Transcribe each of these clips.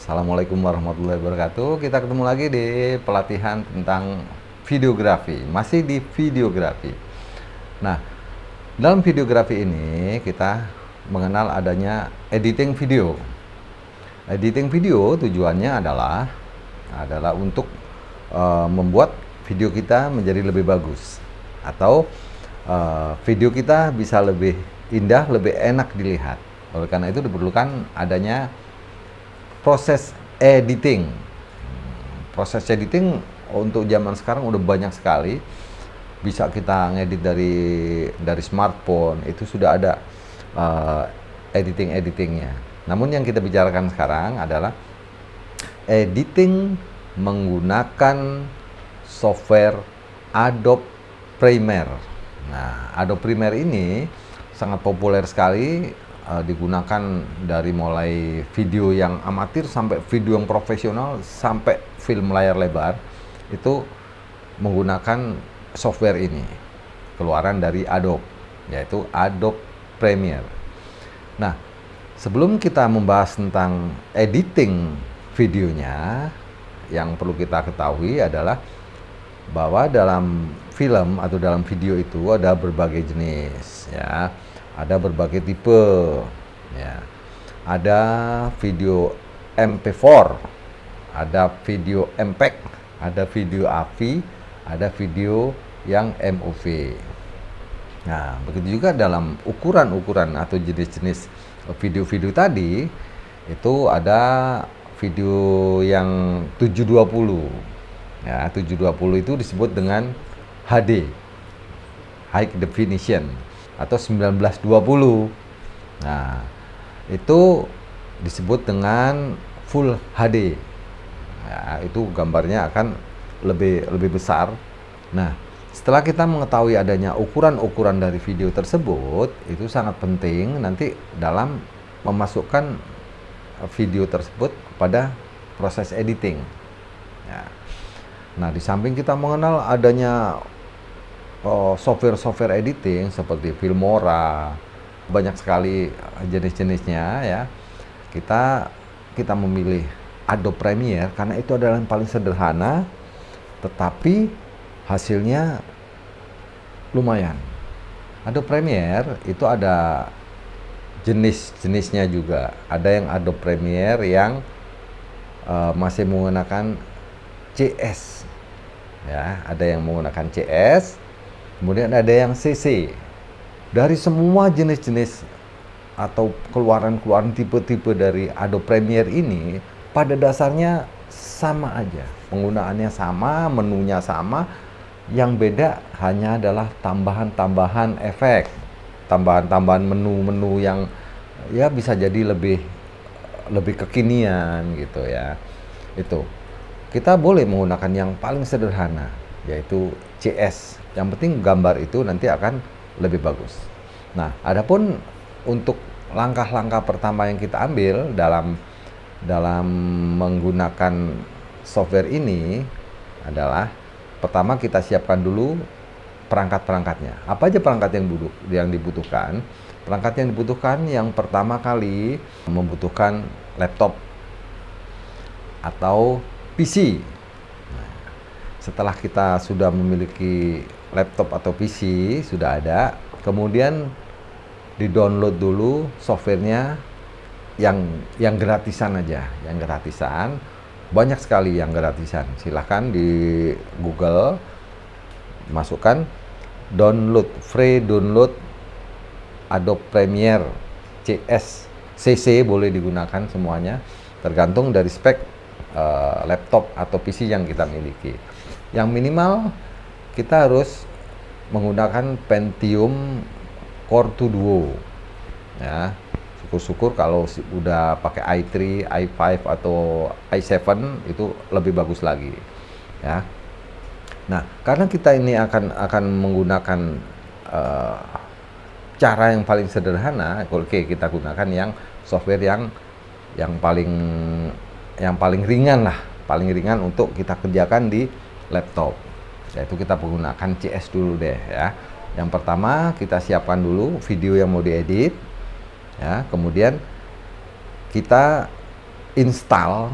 Assalamualaikum warahmatullahi wabarakatuh. Kita ketemu lagi di pelatihan tentang videografi. Masih di videografi. Nah, dalam videografi ini kita mengenal adanya editing video. Editing video tujuannya adalah untuk membuat video kita menjadi lebih bagus, atau video kita bisa lebih indah, lebih enak dilihat. Oleh karena itu diperlukan adanya proses editing. Proses editing untuk zaman sekarang udah banyak sekali. Bisa kita ngedit dari smartphone, itu sudah ada editingnya. Namun yang kita bicarakan sekarang adalah editing menggunakan software Adobe Premiere. Nah, Adobe Premiere ini sangat populer sekali, digunakan dari mulai video yang amatir sampai video yang profesional sampai film layar lebar, itu menggunakan software ini, keluaran dari Adobe, yaitu Adobe Premiere. Nah, sebelum kita membahas tentang editing videonya, yang perlu kita ketahui adalah bahwa dalam film atau dalam video itu ada berbagai jenis, ya. Ada berbagai tipe, ya. Ada video MP4, ada video MPEG, ada video AVI, ada video yang MOV. Nah, begitu juga dalam ukuran-ukuran atau jenis-jenis video-video tadi, itu ada video yang 720. Ya, 720 itu disebut dengan HD, High Definition, atau 1920. Nah, itu disebut dengan Full HD. Ya, itu gambarnya akan lebih besar. Nah, setelah kita mengetahui adanya ukuran-ukuran dari video tersebut, itu sangat penting nanti dalam memasukkan video tersebut pada proses editing. Ya. Nah, di samping kita mengenal adanya software editing seperti Filmora, banyak sekali jenis-jenisnya, ya. Kita memilih Adobe Premiere karena itu adalah yang paling sederhana, tetapi hasilnya lumayan. Adobe Premiere itu ada jenis-jenisnya juga. Ada yang Adobe Premiere yang masih menggunakan CS, ya. Ada yang menggunakan CS. Kemudian ada yang CC. Dari semua jenis-jenis atau keluaran-keluaran tipe-tipe dari Adobe Premiere ini, pada dasarnya sama aja. Penggunaannya sama, menunya sama. Yang beda hanya adalah tambahan-tambahan efek, tambahan-tambahan menu-menu yang ya bisa jadi lebih kekinian gitu, ya. Itu. Kita boleh menggunakan yang paling sederhana, yaitu CS. Yang penting gambar itu nanti akan lebih bagus. Nah, adapun untuk langkah-langkah pertama yang kita ambil dalam menggunakan software ini adalah, pertama kita siapkan dulu perangkat-perangkatnya. Apa aja perangkat yang dibutuhkan? Perangkat yang dibutuhkan yang pertama kali membutuhkan laptop atau PC. Nah, setelah kita sudah memiliki laptop atau PC, sudah ada, kemudian di-download dulu softwarenya yang gratisan aja, yang gratisan. Banyak sekali yang gratisan. Silahkan di Google masukkan free download Adobe Premiere CS, CC boleh digunakan semuanya, tergantung dari spek laptop atau PC yang kita miliki. Yang minimal kita harus menggunakan Pentium Core 2 Duo, ya. Syukur-syukur kalau udah pakai i3, i5 atau i7 itu lebih bagus lagi, ya. Nah, karena kita ini akan menggunakan cara yang paling sederhana, oke, kita gunakan yang software yang paling ringan lah, paling ringan untuk kita kerjakan di laptop. Yaitu kita menggunakan CS dulu deh, ya. Yang pertama kita siapkan dulu video yang mau diedit, ya. Kemudian kita install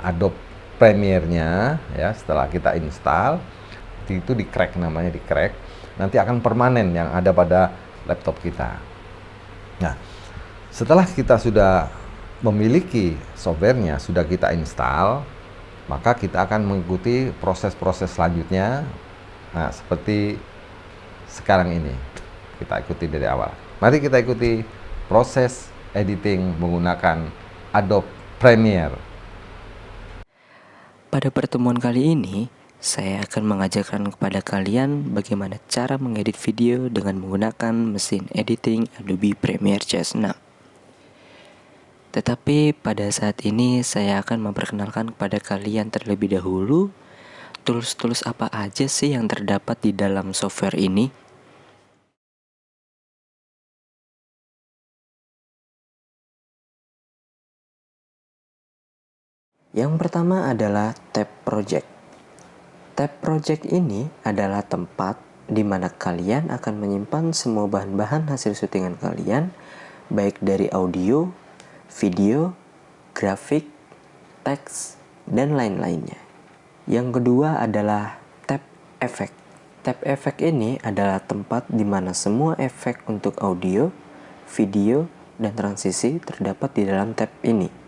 Adobe Premiere-nya ya. Setelah kita install itu di crack, namanya di crack, nanti akan permanen yang ada pada laptop kita. Nah, setelah kita sudah memiliki softwarenya, sudah kita install, maka kita akan mengikuti proses-proses selanjutnya. Nah, seperti sekarang ini kita ikuti dari awal. Mari kita ikuti proses editing menggunakan Adobe Premiere. Pada pertemuan kali ini, saya akan mengajarkan kepada kalian bagaimana cara mengedit video dengan menggunakan mesin editing Adobe Premiere CS6. Tetapi pada saat ini saya akan memperkenalkan kepada kalian terlebih dahulu tools-tools apa aja sih yang terdapat di dalam software ini. Yang pertama adalah Tab Project. Tab Project ini adalah tempat di mana kalian akan menyimpan semua bahan-bahan hasil syutingan kalian, baik dari audio, video, grafik, teks, dan lain-lainnya. Yang kedua adalah Tab Effect. Tab Effect ini adalah tempat di mana semua efek untuk audio, video, dan transisi terdapat di dalam tab ini.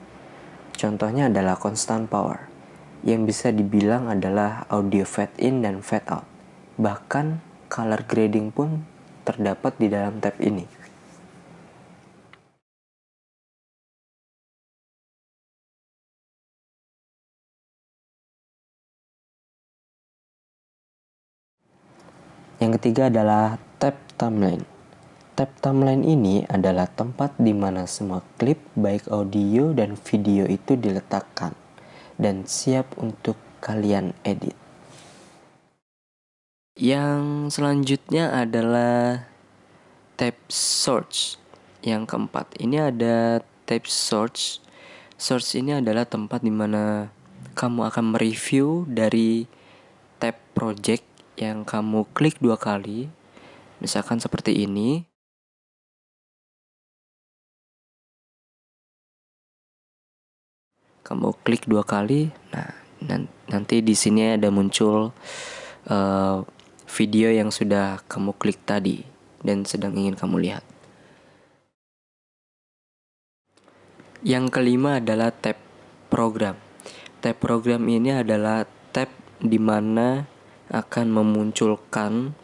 Contohnya adalah Constant Power, yang bisa dibilang adalah audio fade in dan fade out. Bahkan color grading pun terdapat di dalam tab ini. Yang ketiga adalah tab Timeline. Tab Timeline ini adalah tempat di mana semua klip baik audio dan video itu diletakkan dan siap untuk kalian edit. Yang selanjutnya adalah tab Source. Yang keempat, ini ada tab Source. Source ini adalah tempat di mana kamu akan mereview dari tab project yang kamu klik 2 kali. Misalkan seperti ini. Kamu klik 2 kali, nah nanti di sini ada muncul video yang sudah kamu klik tadi dan sedang ingin kamu lihat. Yang kelima adalah tab Program. Tab Program ini adalah tab di mana akan memunculkan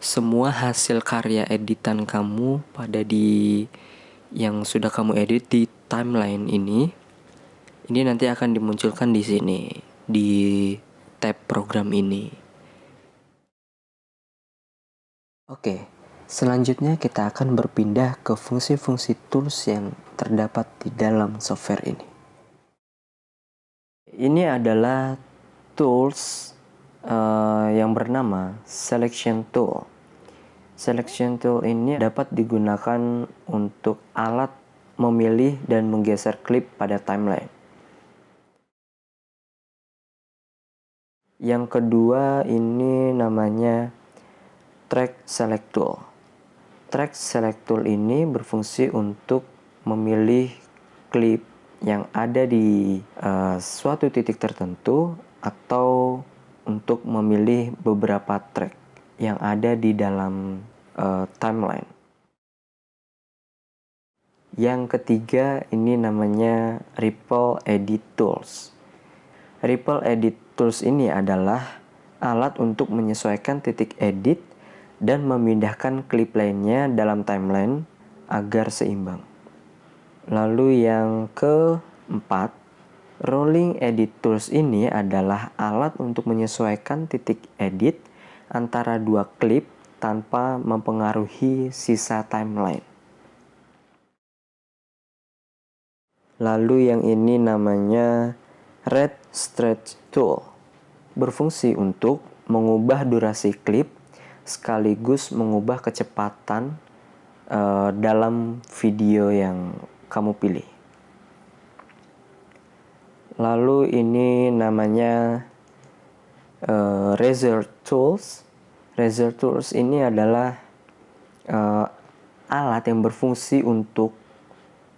semua hasil karya editan kamu pada yang sudah kamu edit di timeline ini. Ini nanti akan dimunculkan di sini, di tab program ini. Oke, selanjutnya kita akan berpindah ke fungsi-fungsi tools yang terdapat di dalam software ini. Ini adalah tools yang bernama Selection Tool. Selection Tool ini dapat digunakan untuk alat memilih dan menggeser klip pada timeline. Yang kedua ini namanya Track Select Tool. Track Select Tool ini berfungsi untuk memilih klip yang ada di suatu titik tertentu atau untuk memilih beberapa track yang ada di dalam timeline. Yang ketiga ini namanya Ripple Edit Tools. Ripple Edit Tools ini adalah alat untuk menyesuaikan titik edit dan memindahkan klip lainnya dalam timeline agar seimbang. Lalu yang keempat, Rolling Edit Tools ini adalah alat untuk menyesuaikan titik edit antara 2 klip tanpa mempengaruhi sisa timeline. Lalu yang ini namanya Red Stretch Tool, berfungsi untuk mengubah durasi klip sekaligus mengubah kecepatan dalam video yang kamu pilih. Lalu ini namanya Razor Tools. Razor Tools ini adalah alat yang berfungsi untuk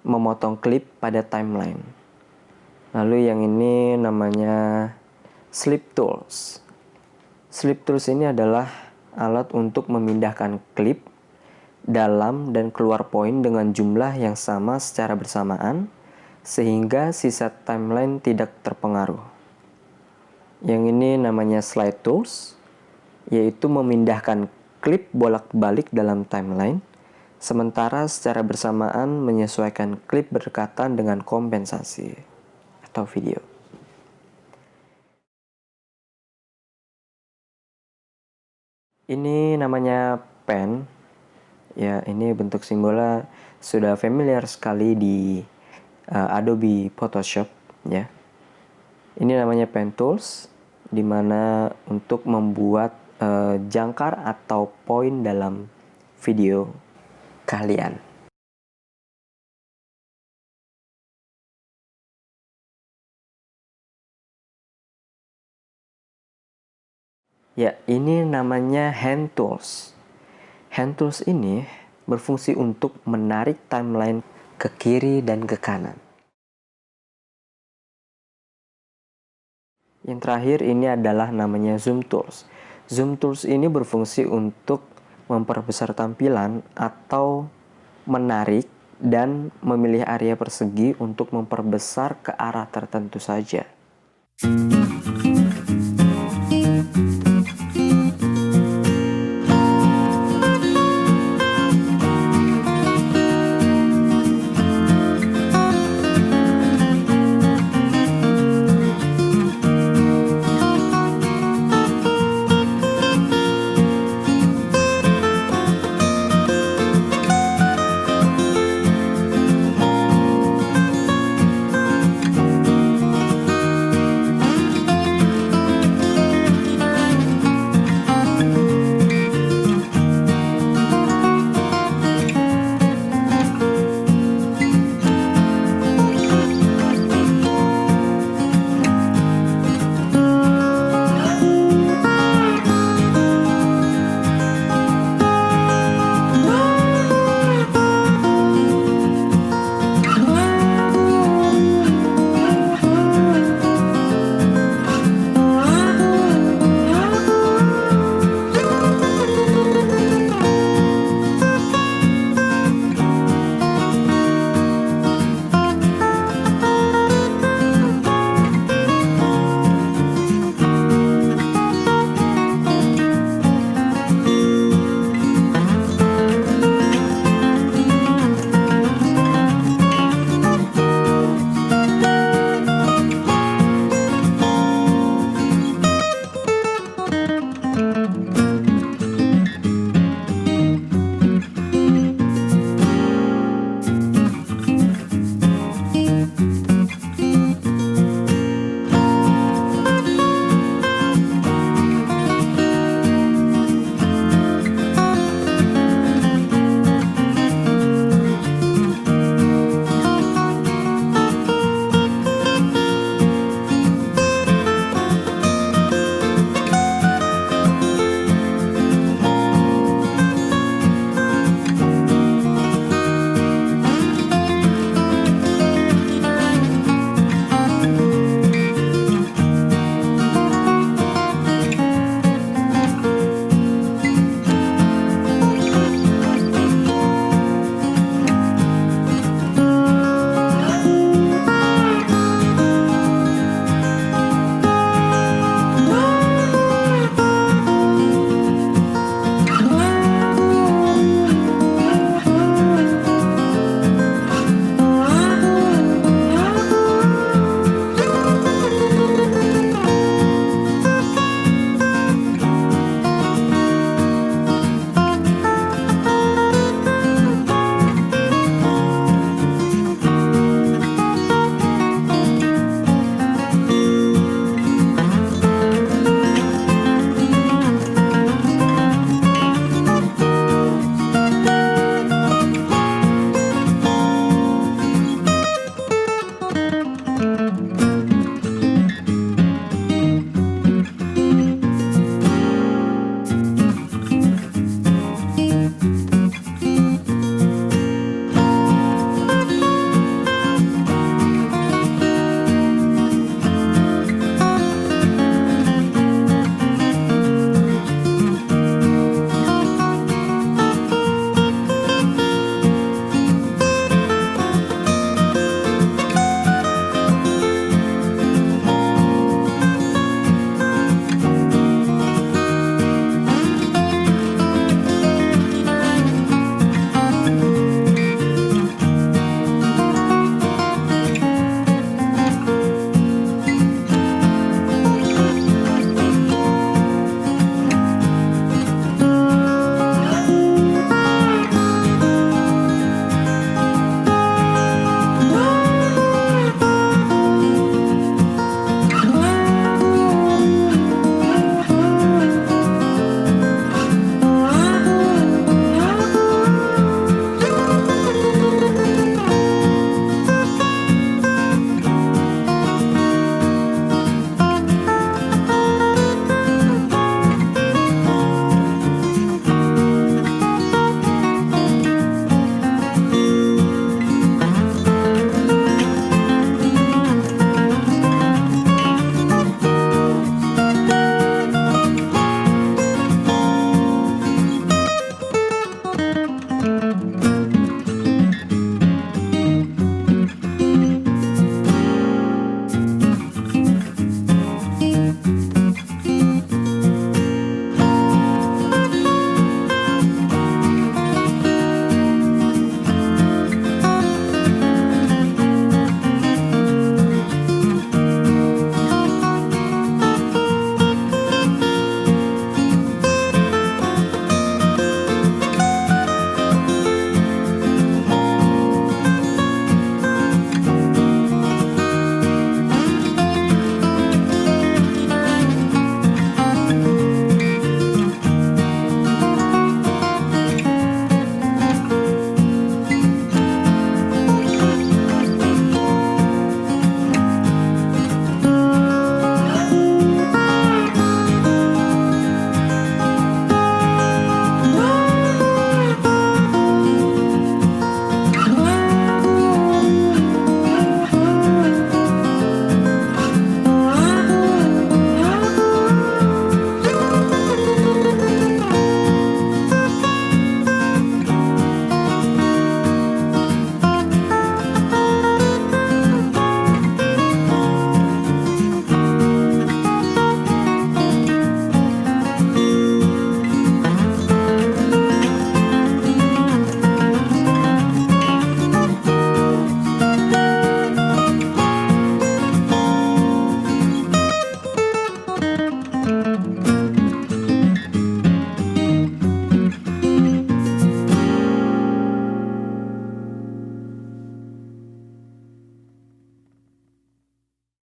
memotong klip pada timeline. Lalu yang ini namanya Slip Tools. Slip Tools ini adalah alat untuk memindahkan klip dalam dan keluar poin dengan jumlah yang sama secara bersamaan, sehingga sisa timeline tidak terpengaruh. Yang ini namanya Slide Tools, yaitu memindahkan klip bolak-balik dalam timeline, sementara secara bersamaan menyesuaikan klip berdekatan dengan kompensasi atau video. Ini namanya pen. Ya, ini bentuk simbolnya sudah familiar sekali di Adobe Photoshop, ya. Ini namanya pen tools, di mana untuk membuat jangkar atau poin dalam video kalian. Ya, ini namanya hand tools. Hand tools ini berfungsi untuk menarik timeline ke kiri dan ke kanan. Yang terakhir ini adalah namanya zoom tools. Zoom tools ini berfungsi untuk memperbesar tampilan atau menarik dan memilih area persegi untuk memperbesar ke arah tertentu saja.